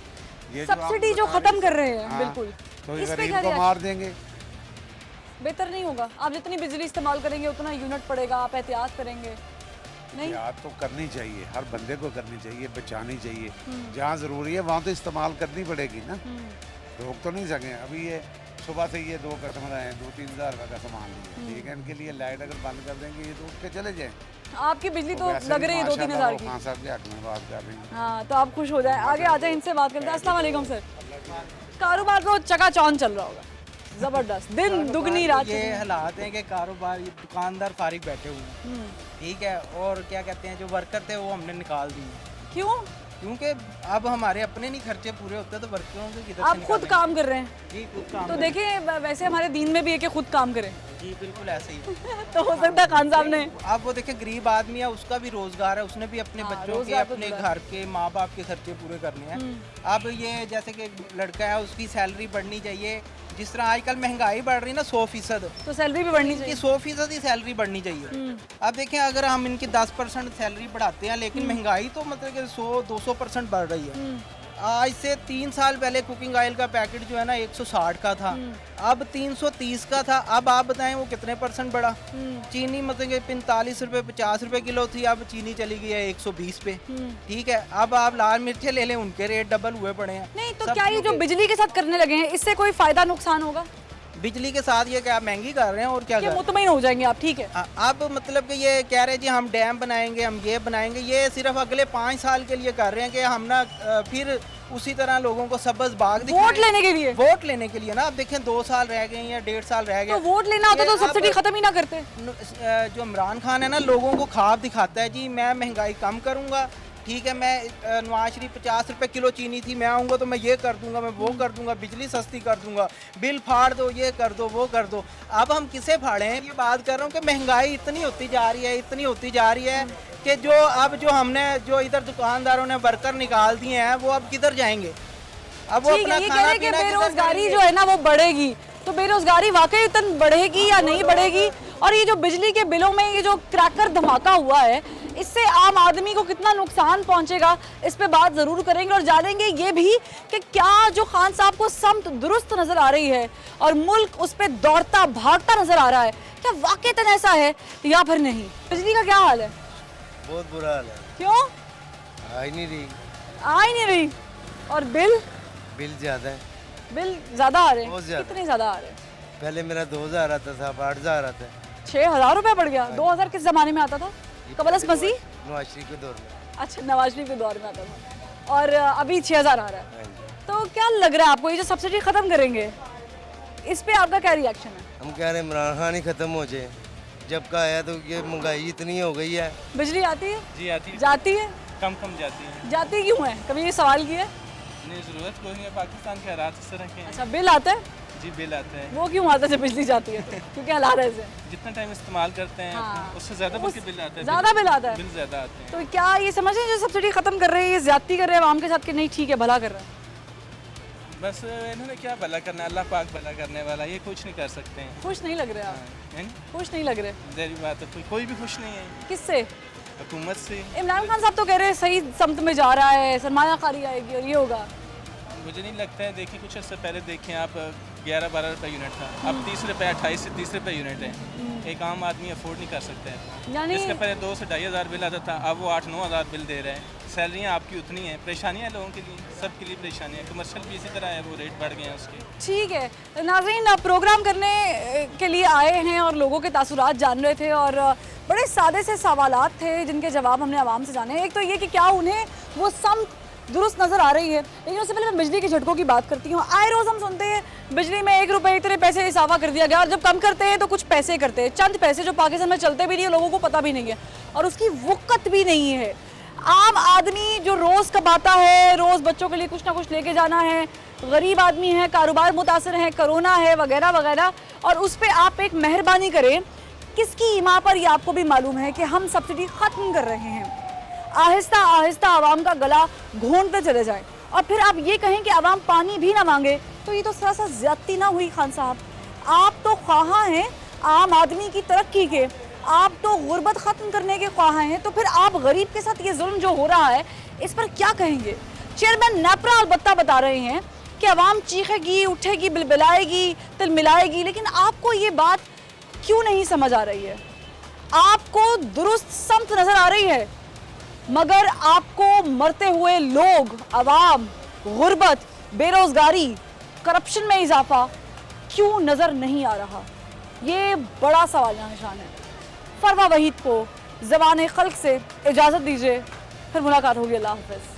ये सब्सिडी जो खत्म कर रहे हैं, बिल्कुल, तो इस पे गरीब क्या को मार देंगे। बेहतर नहीं होगा? आप जितनी बिजली इस्तेमाल करेंगे उतना यूनिट पड़ेगा, आप एहतियात करेंगे नहीं? याद तो करनी चाहिए, हर बंदे को करनी चाहिए, बचानी चाहिए। जहाँ ज़रूरी है वहाँ तो इस्तेमाल करनी पड़ेगी ना, रोक तो नहीं सकें। अभी ये सुबह से ये 2 कस्टमर आए, 2-3 हज़ार का सामान लिया, ठीक है, इनके लिए लाइट अगर बंद कर देंगे ये तो उठ के चले जाएँ। आपकी बिजली तो लग रही है 2-3 हज़ार की। खान साहब के हक में बात कर रही हैं। हाँ, तो आप खुश हो जाए। आगे आ जाए, इनसे बात करते हैं। अस्सलाम वालेकुम सर। कारोबार तो चकाचौंध चल रहा होगा, जबरदस्त, दिन दुगनी रात। ये हालात हैं कि कारोबार, ये दुकानदार फारिग बैठे हुए हैं, ठीक है, और क्या कहते हैं जो वर्कर थे वो हमने निकाल दिए। क्यों? क्योंकि अब हमारे अपने नहीं खर्चे पूरे होते तो वर्करों के किधर से आप खुद काम कर रहे हैं? जी, खुद काम तो देखिए, वैसे हमारे दीन में भी है कि खुद काम करें। जी बिल्कुल ऐसे ही। तो हो सकता है खान साहब ने, आप वो देखें, गरीब आदमी है, उसका भी रोजगार है, उसने भी अपने बच्चों के, अपने घर के, माँ बाप के खर्चे पूरे करने हैं। अब ये जैसे कि लड़का है, उसकी सैलरी बढ़नी चाहिए, जिस तरह आजकल महंगाई बढ़ रही है ना 100%, तो सैलरी भी बढ़नी चाहिए। 100% ही सैलरी बढ़नी चाहिए। अब देखें, अगर हम इनकी 10% सैलरी बढ़ाते हैं, लेकिन महंगाई तो मतलब कि 100-200% बढ़ रही है। आज से 3 साल पहले कुकिंग ऑयल का पैकेट जो है ना 160 का था, अब 330 का था। अब आप बताएं वो कितने % बढ़ा। चीनी मतलब कि 45 रुपये 50 रुपये किलो थी, अब चीनी चली गई है 120 पे, ठीक है। अब आप लाल मिर्चें ले लें, उनके रेट डबल हुए पड़े हैं। नहीं तो क्या ये जो बिजली के साथ करने लगे हैं, इससे कोई फायदा नुकसान होगा? बिजली के साथ ये क्या महंगी कर रहे हैं और क्या कि कर रहे हैं? मुतमईन हो जाएंगे आप, ठीक है। अब मतलब कि ये कह रहे हैं जी हम डैम बनाएंगे, हम ये बनाएंगे, ये सिर्फ अगले 5 साल के लिए कर रहे हैं कि हम ना फिर उसी तरह लोगों को सब्ज़ बाग वोट लेने के लिए, वोट लेने के लिए ना। अब देखें 2 साल रह गए या 1.5 साल रह गए, तो वोट लेना होता तो सब्सिडी खत्म ही ना करते। जो इमरान खान है ना, लोगों को ख्वाब दिखाता है जी मैं महंगाई कम करूँगा, ठीक है, मैं नवाज शरीफ 50 रुपए किलो चीनी थी, मैं आऊँगा तो मैं ये कर दूंगा, मैं वो कर दूंगा, बिजली सस्ती कर दूंगा, बिल फाड़ दो, ये कर दो, वो कर दो। अब हम किसे फाड़े हैं? ये बात कर रहा हूँ कि महंगाई इतनी होती जा रही है, इतनी होती जा रही है कि जो हमने जो इधर दुकानदारों ने वर्कर निकाल दिए हैं वो अब किधर जाएंगे? अब वो अपना खाना पीना बेरोजगारी जो है ना वो बढ़ेगी, तो बेरोजगारी वाकई इतनी बढ़ेगी या नहीं बढ़ेगी? और ये जो बिजली के बिलों में ये जो क्रैकर धमाका हुआ है, इससे आम आदमी को कितना नुकसान पहुंचेगा, इस पे बात जरूर करेंगे और जानेंगे ये भी कि क्या जो खान साहब को समत दुरुस्त नजर आ रही है और मुल्क उस पर दौड़ता भागता नजर आ रहा है, क्या वाकईतन ऐसा है या फिर नहीं? बिजली का क्या हाल है? बहुत बुरा हाल है। क्यों? आ ही नहीं रही। और बिल ज़्यादा है। बिल ज्यादा आ रहे बहुत हैं? ज्यादा। कितने ज्यादा आ रहे हैं? पहले मेरा 2000 आता था, अब 8000 आता है। 6000 रुपए बढ़ गया। 2000 किस जमाने में आता था? कबलस मसीह? नवाज शरीफ के दौर में। अच्छा, नवाज शरीफ के दौर में आता था, और अभी 6000 आ रहा है। तो क्या लग रहा है आपको, ये जो सब्सिडी खत्म करेंगे इस पे आपका क्या रिएक्शन है? हम कह रहे हैं इमरान खान ही खत्म हो जाए। जब का आया तो ये महंगाई इतनी हो गई है। बिजली आती है? जी आती है, जाती है? कम जाती है। जाती क्यों है? कभी ये सवाल किया? नहीं, ज़रूरत कोई नहीं है, पाकिस्तान के हालात इस तरह के हैं। अच्छा, बिल आता है? जी बिल आते हैं। वो क्यों आता है जब बिजली जाती है? क्योंकि हालात ऐसे। जितना टाइम इस्तेमाल करते हैं हाँ। उससे ज़्यादा बल्कि बिल आता है। ज़्यादा बिल आता है? बिल ज़्यादा आते हैं। तो क्या ये समझ रहे हैं जो सब्सिडी खत्म कर रहे हैं ये ज्यादती कर रहे हैं आवाम के साथ, कि नहीं ठीक है भला कर रहे हैं? बस इन्होंने क्या भला करना है, अल्लाह पाक भला करने वाला, ये कुछ नहीं कर सकते हैं। खुश नहीं लग रहे आप? हैं? खुश नहीं लग रहे? जहरी बात है, कोई भी खुश नहीं है किससे? हुकूमत से। इमरान खान साहब तो कह रहे हैं सही समत में जा रहा है, सरमायाकारी आएगी और ये होगा। मुझे नहीं लगता है। देखिए कुछ अर्से पहले देखें आप, 11-12 रुपये यूनिट था, अब 30 रुपये, 28 से 30 रुपये यूनिट है। एक आम आदमी अफोर्ड नहीं कर सकता है। यानी इसके पहले 2 से 2,500 बिल आता था, अब वो 8-9 हज़ार बिल दे रहे हैं। सैलरियाँ आपकी उतनी हैं, परेशानियाँ लोगों के लिए, सबके लिए परेशानियाँ। कमर्शियल भी इसी तरह है, वो रेट बढ़ गए हैं उसके। ठीक है नाज़रीन, प्रोग्राम करने के लिए आए हैं और लोगों के तासुरात जान रहे थे और बड़े सादे से सवालात थे जिनके जवाब हमने आवाम से जाने। एक तो ये कि क्या उन्हें वो समत दुरुस्त नज़र आ रही है, लेकिन उससे पहले मैं बिजली के झटकों की बात करती हूँ। आए रोज़ हम सुनते हैं बिजली में 1 रुपये इतने पैसे इजाफा कर दिया गया, और जब कम करते हैं तो कुछ पैसे करते हैं, चंद पैसे जो पाकिस्तान में चलते भी नहीं है, लोगों को पता भी नहीं है और उसकी वक़्त भी नहीं है। आम आदमी जो रोज़ कमाता है, रोज़ बच्चों के लिए कुछ ना कुछ लेके जाना है, गरीब आदमी है, कारोबार मुतासर है, कोरोना है वगैरह वगैरह, और उस पर आप एक मेहरबानी करें। किसकी ईमा पर ये आपको भी मालूम है कि हम सब्सिडी ख़त्म कर रहे हैं, आहिस्ता आहिस्ता आवाम का गला घोंटते चले जाए और फिर आप ये कहें कि आवाम पानी भी ना मांगे, तो ये तो सरासर ज्यादती ना हुई खान साहब? आप तो ख्वाहा हैं आम आदमी की तरक्की के, आप तो गुर्बत ख़त्म करने के ख्वाहा हैं, तो फिर आप गरीब के साथ ये जुल्म जो हो रहा है इस पर क्या कहेंगे? चेयरमैन नेपरा अलबत्ता बता रहे हैं कि आवाम चीखेगी, उठेगी, बिलबिलाएगी, तिलमिलाएगी, लेकिन आपको ये बात क्यों नहीं समझ आ रही है? आपको दुरुस्त समत नज़र आ रही है, मगर आपको मरते हुए लोग, अवाम, गुर्बत, बेरोज़गारी, करप्शन में इजाफा क्यों नज़र नहीं आ रहा? ये बड़ा सवाल निशान है। फरवा वहीद को ज़बान खल्क से इजाज़त दीजिए, फिर मुलाकात होगी। अल्लाह हाफ़िज़।